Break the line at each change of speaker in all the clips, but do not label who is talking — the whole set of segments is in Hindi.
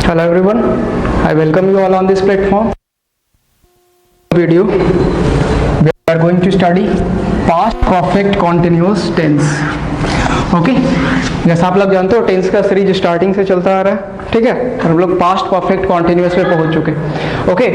Hello everyone, I welcome you all on this platform. Video we are going to study past perfect continuous tense. Okay जैसा आप लोग जानते हो टेंस का सीरीज स्टार्टिंग से चलता आ रहा है, ठीक है, और हम लोग पास्ट परफेक्ट कॉन्टिन्यूअस पे पहुंच चुके हैं। ओके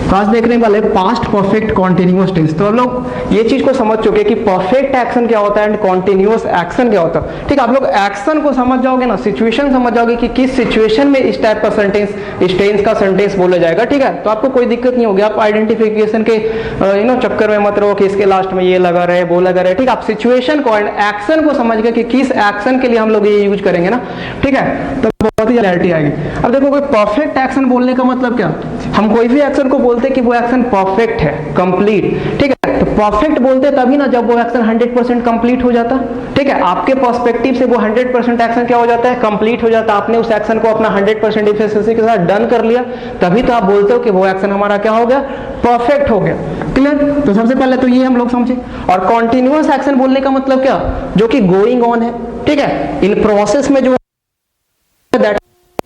तो आज देखने वाले पास्ट परफेक्ट कॉन्टिन्यूअस टेंस। तो हम लोग ये चीज को समझ चुके कि परफेक्ट एक्शन क्या होता है एंड कॉन्टिन्यूअस एक्शन क्या होता है। ठीक है, आप लोग एक्शन को समझ जाओगे ना, सिचुएशन समझ जाओगे कि किस सिचुएशन में इस टाइप का सेंटेंस, इस टेंस का सेंटेंस बोला जाएगा, ठीक है, तो आपको कोई दिक्कत नहीं होगी। आप आइडेंटिफिकेशन के चक्कर में मत रहो कि इसके लास्ट में ये लगा रहे वो लगा रहे, ठीक है, आप सिचुएशन को एंड एक्शन को समझ गए कि किस एक्शन के लिए हम लोग ये यूज करेंगे ना, ठीक है, तो बहुत ही क्लैरिटी आएगी। अब देखो कोई परफेक्ट एक्शन बोलने का मतलब क्या, हम कोई भी एक्शन को बोलते हैं कि वो एक्शन परफेक्ट है, कंप्लीट, ठीक है, तो परफेक्ट बोलते तभी ना जब वो एक्शन 100% कंप्लीट हो जाता, ठीक है, आपके पर्सपेक्टिव से वो 100% एक्शन क्या हो जाता है, कंप्लीट हो जाता है। आपने उस एक्शन को अपना 100% एफिशिएंसी के साथ डन कर लिया, तभी तो आप बोलते हो कि वो एक्शन हमारा क्या हो गया, परफेक्ट हो गया। क्लियर? तो सबसे पहले तो ये हम लोग समझे। और कॉन्टिन्यूअस एक्शन बोलने का मतलब क्या, जो कि गोइंग ऑन है, ठीक है, इन प्रोसेस में जो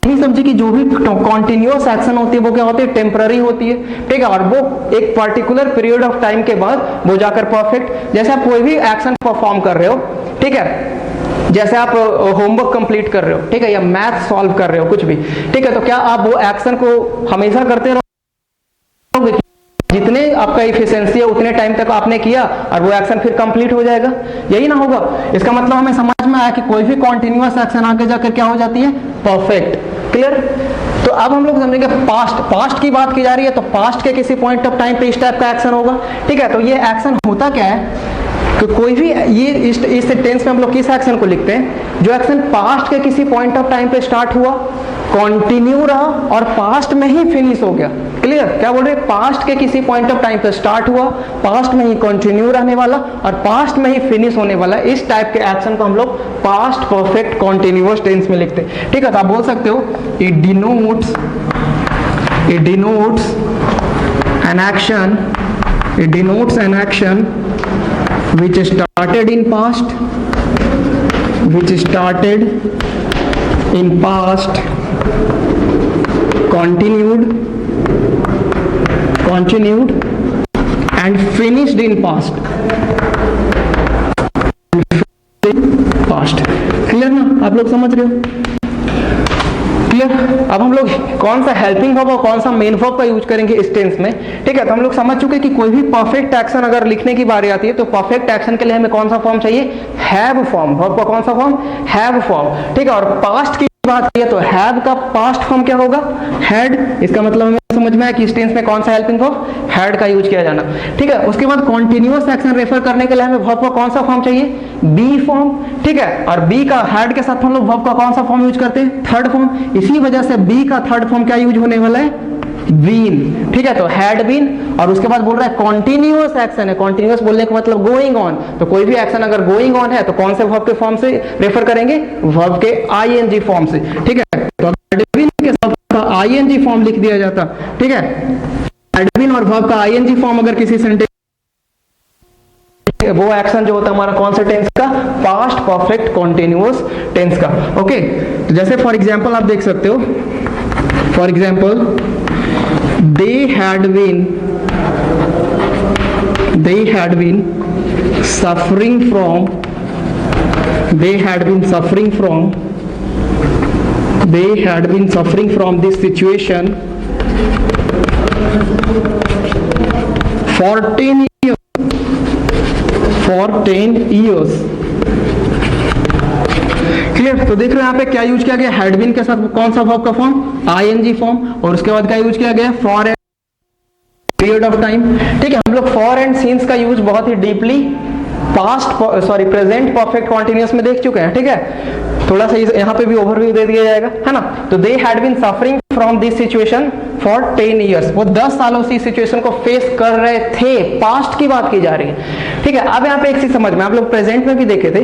समझे कि जो भी कॉन्टिन्यूअस एक्शन होती है वो क्या होती है, टेम्पररी होती है, ठीक है, और वो एक पर्टिकुलर पीरियड ऑफ टाइम के बाद वो जाकर परफेक्ट। जैसे आप कोई भी एक्शन परफॉर्म कर रहे हो, ठीक है, जैसे आप होमवर्क कंप्लीट कर रहे हो, ठीक है, या मैथ सॉल्व कर रहे हो, कुछ भी, ठीक है, तो क्या आप वो एक्शन को हमेशा करते रहोगे, जितने आपका एफिशिएंसी है उतने टाइम तक आपने किया और वो एक्शन फिर कंप्लीट हो जाएगा, यही ना होगा। इसका मतलब हमें समझ में आया कि कोई भी कॉन्टिन्यूअस एक्शन आगे जाकर क्या हो जाती है, परफेक्ट। क्लियर? तो अब हम लोग समझेंगे पास्ट की बात की जा रही है, तो पास्ट के किसी पॉइंट ऑफ टाइम पे इस टाइप का एक्शन होगा, ठीक है, तो ये एक्शन होता क्या है कि कोई भी ये इस टेंस में हम लोग किस एक्शन को लिखते हैं, जो एक्शन पास्ट के किसी पॉइंट ऑफ टाइम पे स्टार्ट हुआ, कंटिन्यू रहा और पास्ट में ही फिनिश हो गया। क्लियर? क्या बोल रहे हैं, पास्ट के किसी पॉइंट ऑफ टाइम पे स्टार्ट हुआ, पास्ट में ही कंटिन्यू रहने वाला और पास्ट में ही फिनिश होने वाला, इस टाइप के एक्शन को हम लोग पास्ट परफेक्ट कंटिन्यूअस टेंस में लिखते हैं, ठीक है। तो आप बोल सकते हो it denotes an action, it denotes an action which started in past, continued and finished in past. Clear ना, आप लोग समझ रहे हो? क्लियर? अब हम लोग कौन सा हेल्पिंग वर्ब और कौन सा मेन वर्ब का यूज करेंगे इस टेंस में, ठीक है। तो हम लोग समझ चुके कि कोई भी परफेक्ट एक्शन अगर लिखने की बारी आती है तो परफेक्ट एक्शन के लिए हमें कौन सा फॉर्म चाहिए, हैव फॉर्म। वर्ब का कौन सा फॉर्म, हैव फॉर्म, ठीक है। और पास्ट की बात की तो हैव का पास्ट फॉर्म क्या होगा, हैड। इसका मतलब हमें समझ में आया कि इस टेंस में कौन सा हेल्पिंग वर्ब, हैड का यूज किया जाना, ठीक है। उसके बाद कॉन्टिन्यूअस एक्शन रेफर करने के लिए हमें वर्ब का कौन सा फॉर्म चाहिए, बी फॉर्म, ठीक है। और बी का हैड के साथ हम लोग वर्ब का कौन सा फॉर्म यूज करते हैं, थर्ड फॉर्म। इसी वजह से बी का थर्ड फॉर्म क्या यूज होने वाला है, बीन, ठीक है। तो हैड बीन, और उसके बाद बोल रहा है कॉन्टिन्यूअस एक्शन है। कॉन्टिन्यूअस बोलने का मतलब गोइंग ऑन, तो कोई भी एक्शन अगर गोइंग ऑन है तो कौन से वर्ब के फॉर्म से रेफर करेंगे, वर्ब के आईएनजी फॉर्म से, ठीक है। तो हैड बीन के साथ का आईएनजी फॉर्म लिख दिया जाता, ठीक है। हैड बीन और वर्ब का आईएनजी फॉर्म अगर किसी सेंटेंस, वो एक्शन जो होता है हमारा कौन से टेंस का, पास्ट परफेक्ट कॉन्टिन्यूअस टेंस का। ओके, तो जैसे फॉर एग्जांपल आप देख सकते हो, for example they had been suffering from this situation for 10 years। Clear? तो देख रहे हो यहाँ पे क्या यूज किया गया, हैड बीन के साथ कौन सा वर्ब का फॉर्म, आईएनजी फॉर्म, और उसके बाद क्या यूज किया गया, for a period of time, ठीक है। हम लोग फॉर एंड सिंस का यूज बहुत ही डीपली प्रेजेंट परफेक्ट कॉन्टिन्यूअस में देख चुके हैं, ठीक है। थोड़ा सा यहाँ पे भी ओवरव्यू दे दिया जाएगा, है ना। तो they had been suffering from this situation for 10 years, वो 10 सालों से इस सिचुएशन को फेस कर रहे थे, पास्ट की बात की जा रही है। ठीक है, अब यहाँ पे एक चीज समझ में, आप लोग प्रेजेंट में भी देखे थे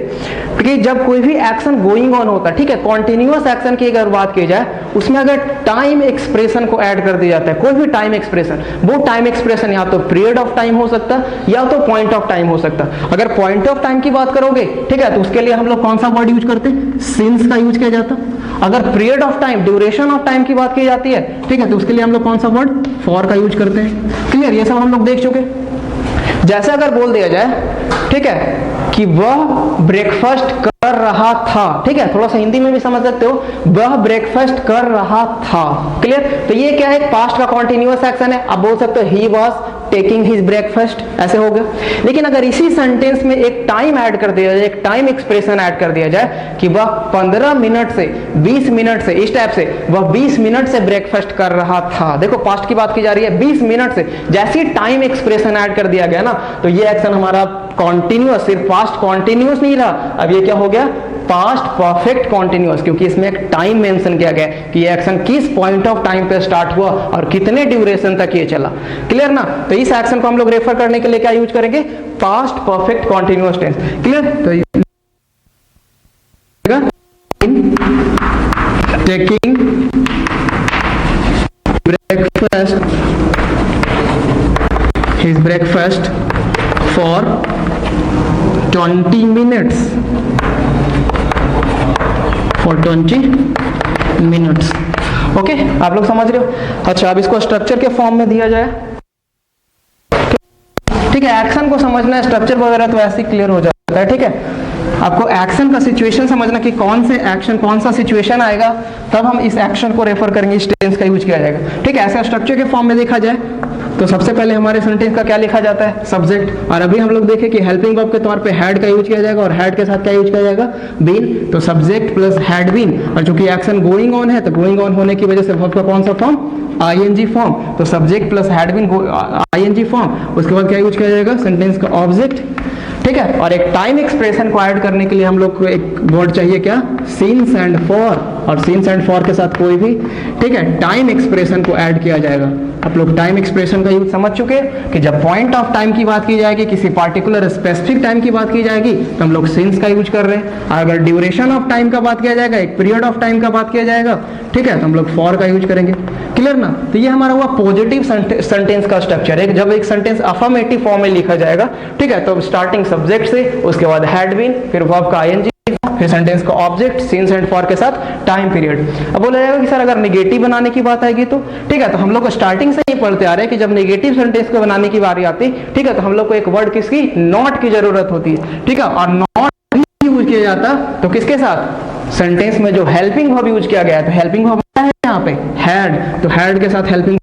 कि जब कोई भी एक्शन गोइंग ऑन होता है, ठीक है, कॉन्टिन्यूअस एक्शन की अगर बात की जाए, उसमें अगर टाइम एक्सप्रेशन को ऐड कर दिया जाता है, कोई भी टाइम एक्सप्रेशन, वो टाइम एक्सप्रेशन या तो पीरियड ऑफ टाइम हो सकता है या तो पॉइंट ऑफ टाइम हो सकता है। अगर पॉइंट ऑफ टाइम की बात करोगे, ठीक है, तो उसके लिए हम लोग कौन सा वर्ड यूज करते हैं? सिंस का यूज किया जाता। अगर period of time, duration of time की बात की जाती है, ठीक है, तो उसके लिए हम लोग कौन सा वर्ड? फॉर का यूज करते हैं। क्लियर? ये सब हम लोग देख चुके। जैसे अगर बोल दिया जाए, ठीक है, कि वह ब्रेकफास्ट कर रहा था, ठीक है, थोड़ा सा हिंदी में भी समझ सकते हो, वह ब्रेकफास्ट कर रहा था। क्लियर? तो ये क्या है? पास्ट का कॉन्टिन्यूअस एक्शन है। आप बोल सकते हो he was taking his breakfast, ऐसे हो गया। लेकिन अगर इसी सेंटेंस में एक टाइम ऐड कर दिया जाए, एक टाइम एक्सप्रेशन ऐड कर दिया जाए कि वह 15 मिनट से 20 मिनट से, इस टाइप से, वह 20 मिनट से ब्रेकफास्ट कर रहा था। देखो पास्ट की बात की जा रही है, 20 मिनट से, जैसे टाइम एक्सप्रेशन ऐड कर दिया गया ना, तो ये एक्शन हमारा कॉन्टिन्यूअस, सिर्फ पास्ट कॉन्टिन्यूअस नहीं रहा, अब ये क्या हो गया? पास्ट परफेक्ट कॉन्टिन्यूअस, क्योंकि इसमें एक टाइम मेंशन किया गया कि ये एक्शन किस पॉइंट ऑफ टाइम पे स्टार्ट हुआ और कितने ड्यूरेशन तक ये चला। क्लियर ना? तो इस एक्शन को हम लोग रेफर करने के लिए क्या यूज करेंगे? Past perfect continuous tense. Clear? तो taking breakfast, his breakfast for 20 minutes, for 20 minutes। Okay, आप लोग समझ रहे हो? अच्छा, अब इसको स्ट्रक्चर के फॉर्म में दिया जाए, ठीक है, एक्शन को समझना है, स्ट्रक्चर वगैरह तो ऐसे ही क्लियर हो जाता है। ठीक है, आपको एक्शन का सिचुएशन समझना कि कौन से एक्शन, कौन सा सिचुएशन आएगा, तब हम इस एक्शन को रेफर करेंगे, इस टेंस का यूज किया जाएगा। ठीक है, ऐसा स्ट्रक्चर के फॉर्म में देखा जाए तो सबसे पहले हमारे सेंटेंस का क्या लिखा जाता है? सब्जेक्ट। और अभी हम लोग देखें कि हेल्पिंग वर्ब के तौर पे हैड का यूज किया जाएगा, और हैड के साथ क्या यूज किया जाएगा? बीन। तो सब्जेक्ट प्लस हैड बीन, और चूंकि एक्शन गोइंग ऑन है तो गोइंग ऑन होने की वजह से वर्ब का कौन सा फॉर्म? ING form. तो subject plus had been ING form. उसके बाद क्या यूज किया जाएगा? सेंटेंस का ऑब्जेक्ट। ठीक है, और एक टाइम एक्सप्रेशन को ऐड करने के लिए हम लोग को एक वर्ड चाहिए, क्या? Since and for. और सिंस एंड फॉर के साथ कोई भी, ठीक है, टाइम एक्सप्रेशन को ऐड किया जाएगा। आप लोग टाइम एक्सप्रेशन का यूज समझ चुके कि जब पॉइंट ऑफ टाइम की बात की जाएगी, किसी पार्टिकुलर स्पेसिफिक टाइम की बात की जाएगी, तो हम लोग सिंस का यूज कर रहे हैं। और अगर ड्यूरेशन ऑफ टाइम का बात किया जाएगा, एक पीरियड ऑफ टाइम का बात किया जाएगा, ठीक है, तो हम लोग फॉर का यूज करेंगे। क्लियर ना? तो ये हमारा हुआ पॉजिटिव सेंटेंस का स्ट्रक्चर है। जब एक सेंटेंस अफर्मेटिव फॉर्म में लिखा जाएगा, ठीक है, तो स्टार्टिंग सब्जेक्ट से, उसके बाद हैड बीन, फिर वर्ब का आईएनजी, फिर सेंटेंस का ऑब्जेक्ट, सिंस एंड फॉर के साथ टाइम पीरियड। अब बोला जाएगा कि सर अगर नेगेटिव बनाने की बात आएगी तो, ठीक है, तो हम लोग स्टार्टिंग से ही पढ़ते आ रहे हैं कि जब नेगेटिव सेंटेंस को बनाने की बारी आती, ठीक है, तो हम लोग को एक वर्ड किसकी? नॉट की जरूरत होती है। ठीक है, और नॉट यूज किया जाता तो किसके साथ? सेंटेंस में जो हेल्पिंग वर्ब यूज किया गया है, तो हेल्पिंग वर्ब है यहाँ पे हैड, तो हैड के साथ हेल्पिंग,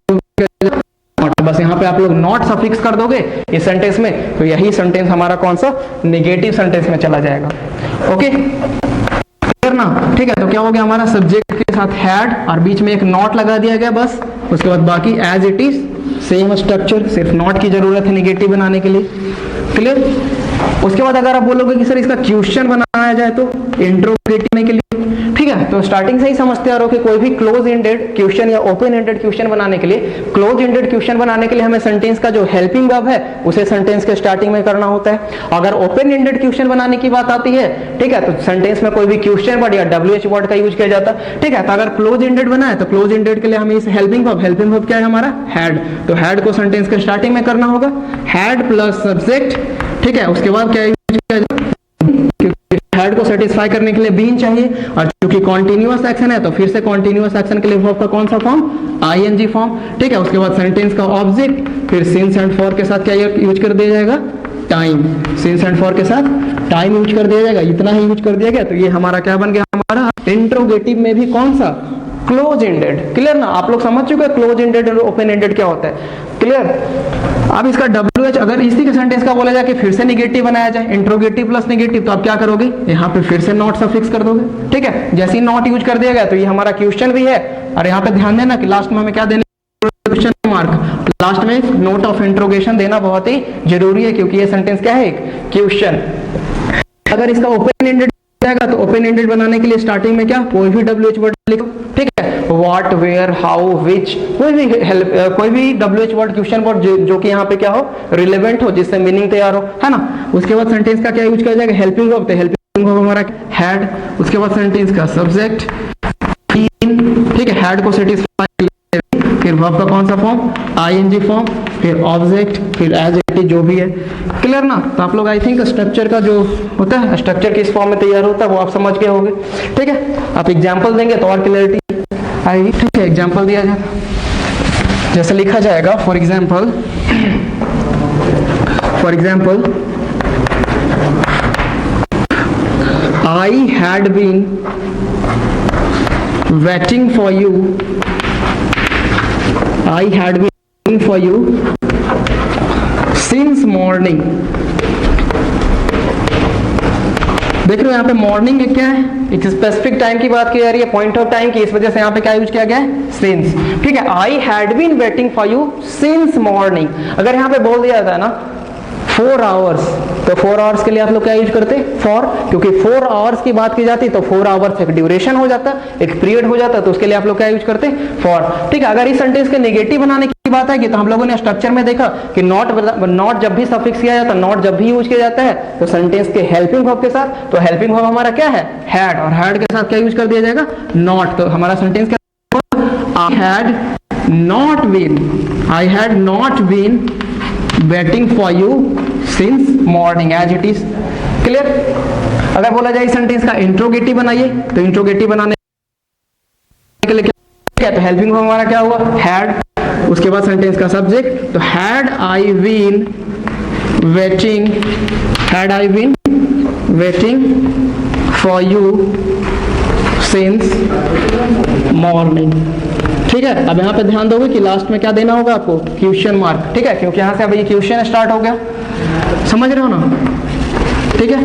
बस यहाँ पे आप लोग नॉट सफिक्स कर दोगे इस सेंटेंस में, तो यही सेंटेंस हमारा कौन सा? नेगेटिव सेंटेंस में चला जाएगा। ओके, क्लियर ना? ठीक है, तो क्या हो गया? हमारा सब्जेक्ट के साथ हैड और बीच में एक नॉट लगा दिया गया बस। उसके बाद बाकी as it is same structure, सिर्फ नॉट की जरूरत है नेगेटिव बनाने के लिए। क्लियर? उसके बाद अगर आप बोलोगे कि सर इसका क्वेश्चन बनाया जाए तो इंट्रोगेटिव के लिए, ठीक है, तो स्टार्टिंग से ही समझते आ रहे हो कि कोई भी क्लोज एंडेड क्वेश्चन या ओपन एंडेड क्वेश्चन बनाने के लिए, क्लोज एंडेड क्वेश्चन बनाने के लिए हमें सेंटेंस का जो हेल्पिंग वर्ब है उसे सेंटेंस के स्टार्टिंग में करना होता है। अगर ओपन एंडेड क्वेश्चन बनाने की बात आती है, ठीक है, तो सेंटेंस में कोई भी क्वेश्चन वर्ड या WH वर्ड का यूज किया जाता है। ठीक है, तो अगर क्लोज एंडेड बना है तो क्लोज एंडेड के लिए हमें इस हेल्पिंग वर्ब क्या है हमारा? हैड। तो हैड को सेंटेंस के स्टार्टिंग में करना होगा, हैड प्लस सब्जेक्ट। ठीक है, उसके बाद क्या यूज किया जाए? हैड को सेटिस्फाई करने के लिए बीन चाहिए, और क्योंकि कॉन्टिन्यूअस एक्शन है तो फिर से कॉन्टिन्यूअस एक्शन के लिए वर्ब का कौन सा फॉर्म? ING form. ठीक है, उसके बाद सेंटेंस का ऑब्जेक्ट, फिर सिंस एंड फॉर के साथ क्या यूज कर दिया जाएगा? टाइम। सिंस एंड फॉर के साथ टाइम यूज कर दिया जाएगा, इतना ही यूज कर दिया गया, तो ये हमारा क्या बन गया? हमारा इंट्रोगेटिव में भी कौन सा? Close ended. क्लियर ना? आप लोग समझ चुके हैं क्लोज एंडेड और ओपन एंडेड क्या होता है। क्लियर? अब इसका WH अगर इसी के सेंटेंस का बोला जाए कि फिर से नेगेटिव बनाया जाए, इंट्रोगेटिव प्लस नेगेटिव, तो आप क्या करोगे? यहाँ पे फिर से नॉट सफिक्स कर दोगे। ठीक है, जैसे ही नॉट यूज कर दिया गया तो ये हमारा क्वेश्चन भी है, और यहाँ पे ध्यान देना कि लास्ट में हमें क्या देना? Question mark. लास्ट में नोट ऑफ इंट्रोगेशन देना बहुत ही जरूरी है, क्योंकि ये सेंटेंस क्या है? एक क्वेश्चन। अगर इसका ओपन एंडेड जाएगा तो ओपन एंडेड बनाने के लिए स्टार्टिंग में क्या? कोई भी WH वर्ड लिखो। ठीक है, व्हाट, वेयर, हाउ, विच, कोई भी WH वर्ड क्वेश्चन वर्ड जो कि यहाँ पे क्या हो, रिलेवेंट हो, जिससे मीनिंग तैयार हो, है ना। उसके बाद सेंटेंस का क्या यूज किया जाएगा, हेल्पिंग वर्ब, तो हेल्पिंग वर्ब हमारा हैड। उसके बाद सेंटेंस का सब्जेक्ट बीन, ठीक है, हैड को सेटिस्फाई, फिर वर्ब का कौन सा फॉर्म, ING फॉर्म, फिर ऑब्जेक्ट, फिर एज इट इज, जो भी है। क्लियर ना। तो आप लोग आई थिंक स्ट्रक्चर का जो होता है, स्ट्रक्चर किस फॉर्म में तैयार होता है वो आप समझ गए होंगे। ठीक है, आप एग्जांपल देंगे तो और क्लियरिटी आएगी। ठीक है, एग्जांपल दिया जाए, जैसे लिखा जाएगा, for example I had been waiting for you, I had been waiting for you since morning। देख रहे हो यहाँ पे मॉर्निंग में क्या है, एक स्पेसिफिक टाइम की बात की जा रही है, पॉइंट ऑफ टाइम की, इस वजह से यहाँ पे क्या यूज किया गया है, सिंस। ठीक है, I had been waiting for you since morning. अगर यहाँ पे बोल दिया जाता है ना 4 आवर्स, तो 4 आवर्स के लिए आप लोग क्या यूज करते, फॉर, क्योंकि 4 आवर्स की बात की जाती है तो 4 आवर्स एक ड्यूरेशन हो जाता, एक पीरियड हो जाता, तो उसके लिए आप लोग क्या यूज करते, फॉर। ठीक है, अगर इस सेंटेंस के नेगेटिव बनाने की बात है कि तो हम लोगों ने स्ट्रक्चर में देखा कि नॉट जब भी सफिक्स किया जाता है, नॉट जब भी यूज किया जाता है तो सेंटेंस के हेल्पिंग वर्ब के साथ, तो हेल्पिंग वर्ब हमारा क्या है, हैड, और हैड के साथ क्या यूज कर दिया जाएगा, नॉट। तो हमारा सेंटेंस क्या, I had not been waiting for you since morning, as it is. Clear. अगर बोला जाए सेंटेंस का इंट्रोगेटिव बनाइए, तो इंट्रोगेटिव बनाने के लिए क्या है, तो हेल्पिंग वर्ब हमारा क्या हुआ, हैड। उसके बाद सेंटेंस का सब्जेक्ट, तो had I been waiting for you since morning. ठीक है, अब यहाँ पे ध्यान दोगे कि लास्ट में क्या देना होगा आपको, क्वेश्चन मार्क। ठीक है, क्योंकि यहाँ से अब ये क्वेश्चन स्टार्ट हो गया, समझ रहे हो ना। ठीक है,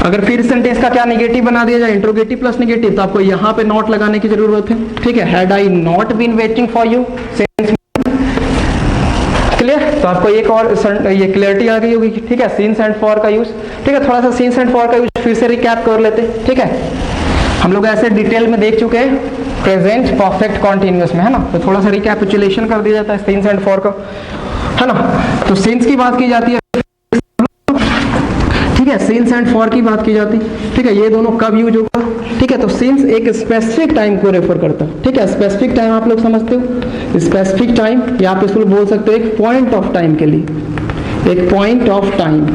अगर फिर सेंटेंस का क्या नेगेटिव बना दिया जाए, इंट्रोगेटिव प्लस नेगेटिव, तो आपको यहाँ पे नॉट लगाने की जरूरत है। ठीक है, had I not been waiting for you since. Clear. तो आपको एक और ये क्लियरिटी आ गई होगी। ठीक है, सिंस एंड फॉर का यूज। ठीक है, थोड़ा सा सिंस एंड फॉर का यूज फिर से रिकैप कर लेते। ठीक है, हम लोग ऐसे डिटेल में देख चुके हैं प्रेजेंट परफेक्ट कॉन्टिन्यूअस में, है ना। तो थोड़ा सा रिकैपिचुलेशन कर दिया जाता है सिंस एंड फॉर का, है ना। तो सिंस की बात की जाती है, ठीक है, सिंस एंड फॉर की बात की जाती है। ठीक है, ये दोनों कब यूज होगा। ठीक है, तो सिंस एक स्पेसिफिक टाइम को रेफर करता है। ठीक है, स्पेसिफिक टाइम आप लोग समझते हो, स्पेसिफिक टाइम, या आप इसको बोल सकते हो एक पॉइंट ऑफ टाइम के लिए, एक पॉइंट ऑफ टाइम।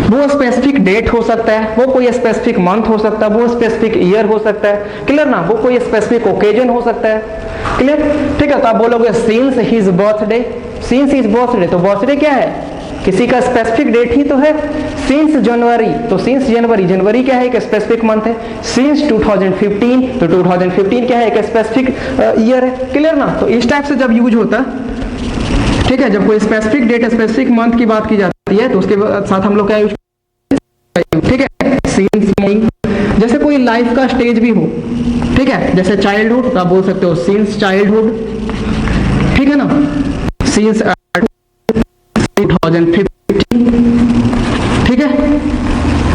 वो स्पेसिफिक डेट हो सकता है, वो कोई स्पेसिफिक मंथ हो सकता है, वो स्पेसिफिक ईयर हो सकता है। क्लियर ना, वो कोई स्पेसिफिक ओकेजन हो सकता है। क्लियर। ठीक है, तो आप बोलोगे since his birthday, since his birthday, तो बर्थडे क्या है, किसी का स्पेसिफिक डेट ही तो है। सिंस जनवरी, तो सिंस जनवरी, जनवरी क्या है, एक स्पेसिफिक मंथ है। सिंस 2015, तो 2015 क्या है, एक स्पेसिफिक ईयर है। क्लियर ना। तो इस टाइप से जब यूज होता है, ठीक है, जब कोई स्पेसिफिक डेट, स्पेसिफिक मंथ की बात की जाती है, तो उसके साथ हम लोग क्या यूज, ठीक है, सिंस मॉर्निंग। जैसे कोई लाइफ का स्टेज भी हो, ठीक है, जैसे चाइल्डहुड, तो आप बोल सकते हो सिंस चाइल्डहुड। ठीक है ना, सिंस 2015। ठीक है,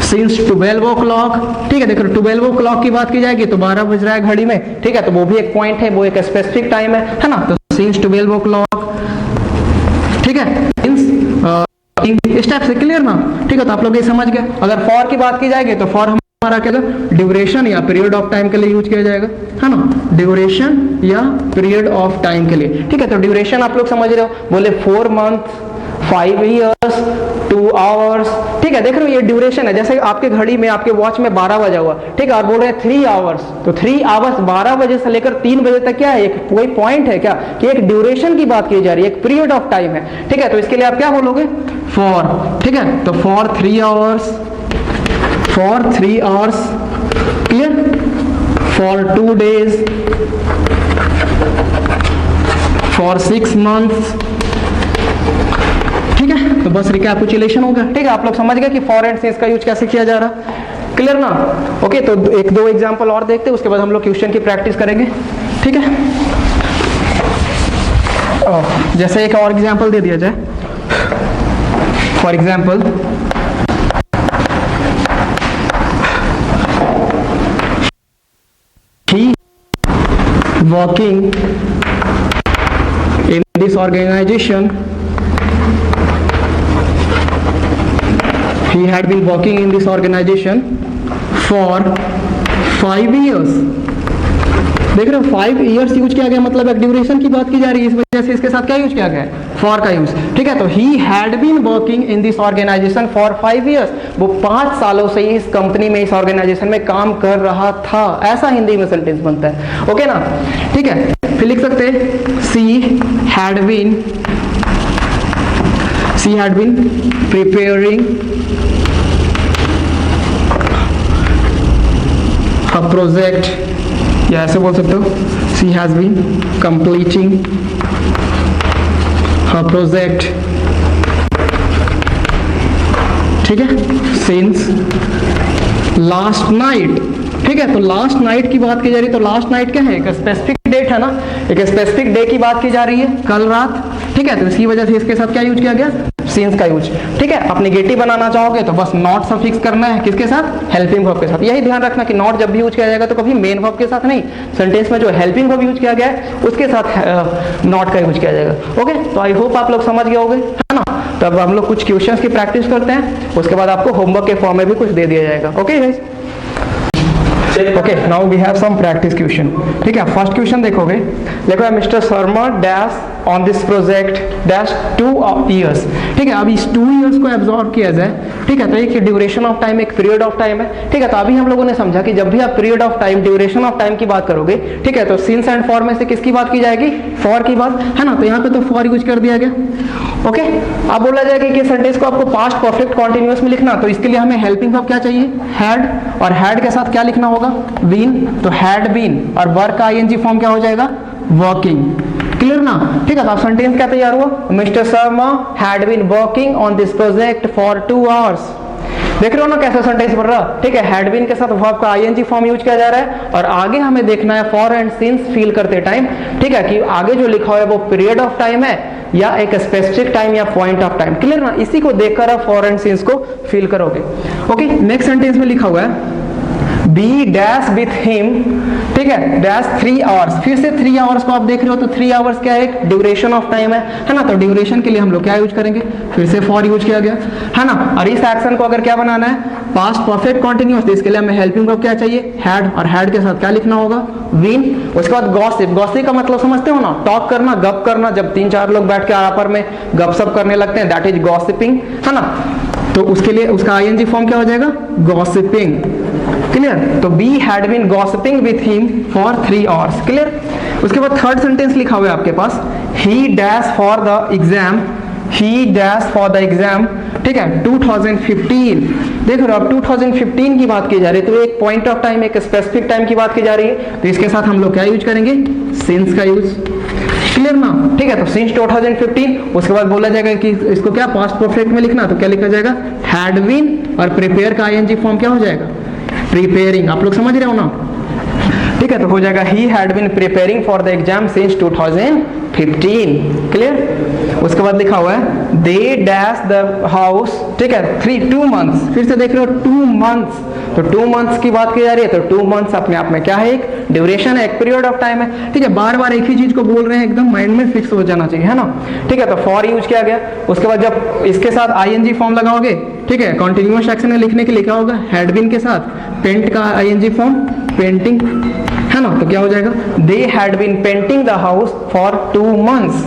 सिंस 12 o'clock। ठीक है, देखो 12 o'clock की बात की जाएगी तो 12 बज रहा है घड़ी में। ठीक है, तो वो भी एक पॉइंट है, वो एक स्पेसिफिक टाइम है ना। तो सिंस 12 o'clock। ठीक है, इस टाइप से। क्लियर ना। ठीक है, तो आप लोग ये समझ गए। अगर फॉर की बात की जाएगी तो फॉर हमारा क्या, ड्यूरेशन या पीरियड ऑफ टाइम के लिए यूज किया जाएगा, है ना, ड्यूरेशन या पीरियड ऑफ टाइम के लिए। ठीक है, तो ड्यूरेशन आप लोग समझ रहे हो, बोले 4 months, 5 years, 2 hours। ठीक है, देख रहे हो ये ड्यूरेशन है। जैसे आपके घड़ी में, आपके वॉच में 12 बजा हुआ, ठीक है, और बोल रहे हैं 3 hours, तो 3 hours 12 बजे से लेकर 3 बजे तक क्या है, एक कोई पॉइंट है क्या, कि एक ड्यूरेशन की बात की जा रही है, एक पीरियड ऑफ टाइम है। ठीक है, तो इसके लिए आप क्या बोलोगे, फॉर। ठीक है, तो for 3 hours, for 3 hours। Clear. For 2 days, for 6 months। ठीक है, तो बस रिकैपिचुलेशन होगा। ठीक है, आप लोग समझ गए कि फॉर एंड सिंस का यूज कैसे किया जा रहा। क्लियर ना। ओके, तो एक दो एग्जांपल और देखते हैं, उसके बाद हम लोग क्वेश्चन की प्रैक्टिस करेंगे। ठीक है, जैसे एक और एग्जांपल दे दिया जाए, for example he working in this organization. He had been working in this organization for 5 years. देख रहे हो 5 years यूज किया गया, मतलब एक ड्यूरेशन की बात की जा रही है, इस वजह से इसके साथ क्या यूज किया गया है, फॉर का यूज। ठीक है, तो he had been working in this organisation for 5 years, वो 5 सालों से इस कंपनी में, इस ऑर्गेनाइजेशन में काम कर रहा था, ऐसा हिंदी में सेंटेंस बनता है। ओके ना, ठीक है, फिर लिख सकते हैं she had been preparing a project, या ऐसे बोल सकते हो she has been completing her project. ठीक है, सिंस लास्ट नाइट। ठीक है, तो लास्ट नाइट की बात की जा रही है, तो लास्ट नाइट क्या है, एक स्पेसिफिक डेट है ना, एक स्पेसिफिक डे की बात की जा रही है, कल रात। ठीक है, तो इसकी वजह से इसके साथ क्या यूज किया गया, सिंस का यूज। ठीक है, आप नेगेटिव बनाना चाहोगे तो बस नॉट सफिक्स करना है, किसके साथ, हेल्पिंग वर्ब के साथ। यही ध्यान रखना कि नॉट जब भी यूज किया जाएगा तो कभी मेन वर्ब के साथ नहीं, सेंटेंस में जो हेल्पिंग वर्ब यूज किया गया है उसके साथ नॉट का यूज किया जाएगा। ओके, तो आई होप आप लोग समझ गए होंगे, है ना। तो अब हम लोग कुछ क्वेश्चंस की प्रैक्टिस करते हैं, उसके बाद आपको होमवर्क के फॉर्म में भी कुछ दे दिया जाएगा। Okay guys, okay, now we have some practice question. ठीक है, फर्स्ट क्वेश्चन देखोगे, देखो mister Sharma dash on this project dash 2 years। ठीक है, अब इस 2 years को एब्जॉर्ब किया जाए। ठीक है, तो एक ड्यूरेशन ऑफ टाइम, एक पीरियड ऑफ टाइम है। ठीक है, तो अभी हम लोगों ने समझा कि जब भी आप period of time, duration of time की बात करोगे, ठीक है, तो सिंस एंड फॉर में से किसकी बात की जाएगी, फॉर की बात, है ना। तो यहाँ पे तो फॉर यूज कर दिया गया। ओके, अब बोला जाएगा कि सेंटेंस को आपको पास्ट परफेक्ट कॉन्टिन्यूअस में लिखना, तो इसके लिए हमें हेल्पिंग वर्ब क्या चाहिए, हैड, और हैड के साथ क्या लिखना होगा, बीन। तो हैड बीन और वर्क का आईएनजी फॉर्म क्या हो जाएगा, वर्किंग। क्लियर ना। ठीक है, तो आप सेंटेंस क्या तैयार हुआ, mister Sharma had been working on this project for 2 hours। देख रहे हो ना कैसा सेंटेंस बन रहा। ठीक है, हैड बीन के साथ वर्ब का आईएनजी फॉर्म यूज किया जा रहा है, और आगे हमें देखना है फॉर एंड सिंस फील करते टाइम। ठीक है, कि आगे जो लिखा हुआ है वो पीरियड ऑफ टाइम है या एक स्पेसिफिक टाइम या पॉइंट ऑफ टाइम। क्लियर ना, इसी को देखकर आप फॉर एंड सिंस को फील करोगे। ओके, नेक्स्ट सेंटेंस में लिखा हुआ है बी डैश विथ हिम। ठीक है, डैश 3 hours। फिर से 3 hours को आप देख रहे हो, तो 3 hours क्या है, एक ड्यूरेशन ऑफ टाइम है ना। तो ड्यूरेशन के लिए हम लोग क्या यूज करेंगे, फिर से फॉर यूज किया गया, है ना। और इस एक्शन को अगर क्या बनाना है, पास्ट परफेक्ट कॉन्टिन्यूअस, तो इसके लिए हमें हेल्पिंग वर्ब क्या चाहिए, हैड, और हैड के साथ क्या लिखना होगा, बीन। उसके बाद गॉसिप। गॉसिप का मतलब समझते हो ना, टॉक करना, गप करना। जब 3-4 लोग बैठ के आपस में गपशप करने लगते हैं, दैट इज गॉसिपिंग, है ना। तो उसके लिए उसका आईएनजी फॉर्म क्या हो जाएगा, गॉसिपिंग। क्लियर, तो B had been gossiping with him for 3 hours। Clear. उसके बाद थर्ड सेंटेंस लिखा हुआ है आपके पास, he dash for the exam, he dash for the exam. ठीक है, 2015। देख रहे हो, अब 2015 की बात की जा रही है, तो एक पॉइंट ऑफ टाइम, एक स्पेसिफिक टाइम की बात की जा रही है, तो इसके साथ हम लोग क्या यूज करेंगे, सिंस का यूज। क्लियर ना। ठीक है, तो सिंस 2015। उसके बाद बोला जाएगा कि इसको क्या पास्ट परफेक्ट में लिखना, तो क्या लिखा जाएगा, हैड बीन, और प्रिपेयर का आईएनजी फॉर्म क्या हो जाएगा, प्रिपेयरिंग। आप लोग समझ रहे हो ना। ठीक है, तो हो जाएगा he had been preparing for the exam since 2015। Clear. उसके बाद लिखा हुआ है दे डैश द हाउस। ठीक है, 2 months। फिर से देख रहे हो 2 months, तो 2 months की बात की जा रही है, तो 2 months अपने आप में क्या है, एक ड्यूरेशन है, एक पीरियड ऑफ टाइम है। ठीक है, बार बार एक ही चीज को बोल रहे हैं, एकदम माइंड में फिक्स हो जाना चाहिए, है ना। ठीक है, तो फॉर यूज किया गया। उसके बाद जब इसके साथ आईएनजी फॉर्म लगाओगे, ठीक है, कॉन्टिन्यूअस एक्शन में लिखने के लिए क्या होगा, हैड बीन के साथ पेंट का आईएनजी फॉर्म, पेंटिंग, है ना। तो क्या हो जाएगा, they had been painting the house for 2 months।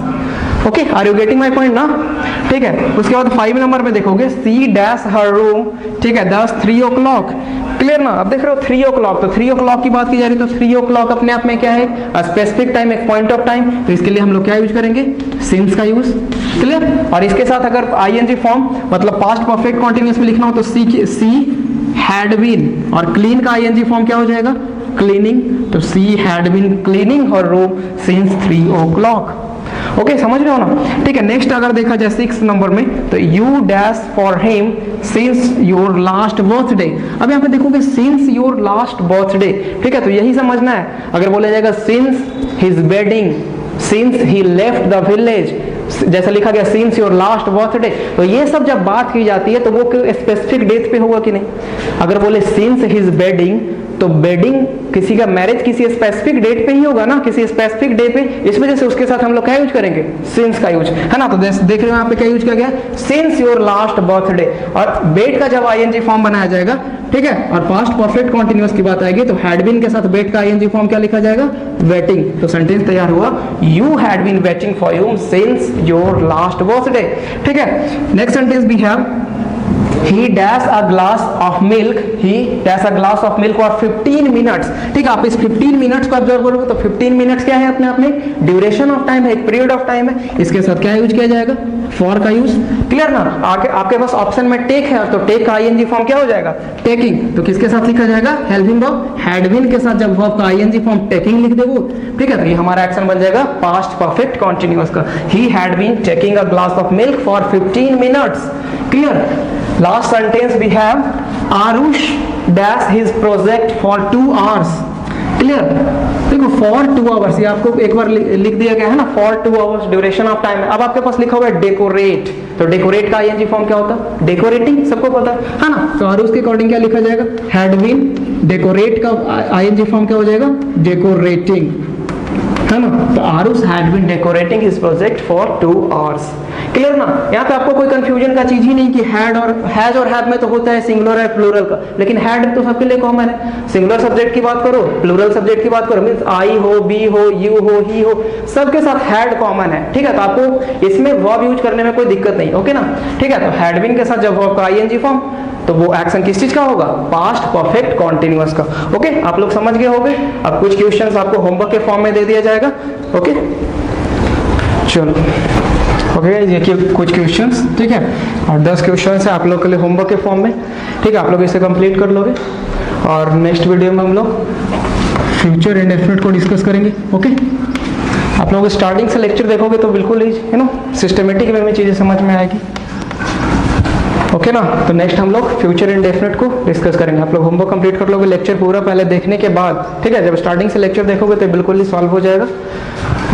Okay, are you getting my point ना। ठीक है, उसके बाद 5 नंबर में देखोगे सी डैश हर रूम। ठीक है, 3 o'clock। क्लियर ना। अब देख रहे हो 3 o'clock, तो 3 o'clock की बात की जा रही है, तो 3 o'clock अपने आप में क्या है, स्पेसिफिक टाइम, एक पॉइंट ऑफ टाइम। तो इसके लिए हम लोग क्या यूज करेंगे, सिंस का यूज। क्लियर। और इसके साथ अगर आईएनजी फॉर्म मतलब पास्ट परफेक्ट कॉन्टिन्यूअस में लिखना हो, तो सी हैड बीन, और क्लीन का आईएनजी फॉर्म क्या हो जाएगा, क्लीनिंग। तो she had been cleaning her room since 3 o'clock। Okay, समझ रहे हो ना। ठीक है, नेक्स्ट अगर देखा जाए 6 नंबर में, तो you dash for him since your last birthday. अब यहाँ पे देखोगे सिंस योर लास्ट बर्थडे। ठीक है, तो यही समझना है। अगर बोला जाएगा since his wedding, since he left the village, जैसा लिखा गया सिंस योर लास्ट बर्थडे, तो ये सब जब बात की जाती है तो वो स्पेसिफिक डेट पे होगा कि नहीं। अगर बोले सिंस हिज वेडिंग, तो वेडिंग, किसी का मैरिज किसी स्पेसिफिक डेट पे ही होगा ना, किसी स्पेसिफिक डे पे, इस वजह से उसके साथ हम लोग क्या यूज करेंगे, सिंस का यूज, है ना। तो देख रहे हो यहाँ पे क्या यूज किया गया, सिंस योर लास्ट बर्थडे। और बेट का जब आईएनजी फॉर्म बनाया जाएगा, ठीक है, और पास्ट परफेक्ट कॉन्टिन्यूअस की बात आएगी तो हैड बीन के साथ बेट का आईएनजी फॉर्म क्या लिखा जाएगा, वेटिंग। तो सेंटेंस तैयार हुआ, you had been waiting for you since your last birthday. ठीक है, नेक्स्ट सेंटेंस भी है, he dash a glass of milk, he dash a glass of milk for 15 minutes। ठीक है, आप इस 15 मिनट्स को ऑब्जर्व करोगे तो 15 मिनट्स क्या है, अपने आप में ड्यूरेशन ऑफ टाइम है, एक पीरियड ऑफ टाइम है। इसके साथ क्या यूज किया जाएगा, फॉर का यूज, क्लियर ना। आगे आपके पास ऑप्शन में टेक है, तो टेक का आईएनजी फॉर्म क्या हो जाएगा, टेकिंग। तो किसके साथ लिखा जाएगा, हेल्पिंग वर्ब हैड बीन के साथ जब वर्ब का आईएनजी फॉर्म टेकिंग लिख देगो, ठीक है, तो ये हमारा एक्शन बन जाएगा पास्ट परफेक्ट कॉन्टिन्यूअस का, he had been taking a glass of milk for 15 minutes। Clear. Last sentence we have, Arush dash his project for 2 hours। Clear. देखो for 2 hours, ये आपको एक बार लिख दिया गया है ना, for 2 hours duration of time है। अब आपके पास लिखा हुआ है डेकोरेट, तो डेकोरेट का आईएनजी फॉर्म क्या होता है, डेकोरेटिंग, सबको पता है ना। तो आरुष के अकॉर्डिंग क्या लिखा जाएगा, हैड बीन, डेकोरेट का आईएनजी फॉर्म क्या हो जाएगा, डेकोरेटिंग, है ना। तो Aarush had been decorating his project for 2 hours। Clear ना। यहाँ पे आपको कोई कंफ्यूजन का चीज ही नहीं कि हैड और हैज और हैव में तो होता है सिंगुलर और प्लूरल का, लेकिन हैड तो सबके लिए कॉमन है। सिंगुलर सब्जेक्ट की बात करो, प्लूरल सब्जेक्ट की बात करो, मींस आई हो, बी हो, यू हो, ही हो, सबके साथ हैड कॉमन है। ठीक है, तो आपको इसमें वर्ब यूज करने में कोई दिक्कत नहीं, ओके ना। ठीक है, तो हैड बीन के साथ जब वर्ब का आईएनजी फॉर्म, तो वो एक्शन किस चीज का होगा, पास्ट परफेक्ट कॉन्टिन्यूअस का। ओके, आप लोग समझ गए होंगे। अब कुछ क्वेश्चंस आपको होमवर्क के फॉर्म में दे दिया जाएगा। ओके, चलो, ओके, ये कुछ क्वेश्चंस, ठीक है, और 10 क्वेश्चंस है आप लोग के लिए होमवर्क के फॉर्म में। ठीक है, आप लोग इसे कंप्लीट कर लोगे और नेक्स्ट वीडियो में हम लोग फ्यूचर इंडेफिनिट को डिस्कस करेंगे। ओके, आप लोग स्टार्टिंग से लेक्चर देखोगे तो बिल्कुल ही, है ना, सिस्टमेटिक वे में चीजें समझ में आएगी। ओके ना। तो नेक्स्ट हम लोग फ्यूचर इंडेफिनिट को डिस्कस करेंगे। आप लोग होमवर्क कंप्लीट कर लोगे लेक्चर पूरा पहले देखने के बाद, ठीक है। जब स्टार्टिंग से लेक्चर देखोगे तो बिल्कुल ही सॉल्व हो जाएगा।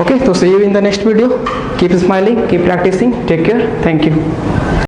ओके, तो see you in the next video. Keep smiling, keep practising, take care, thank you.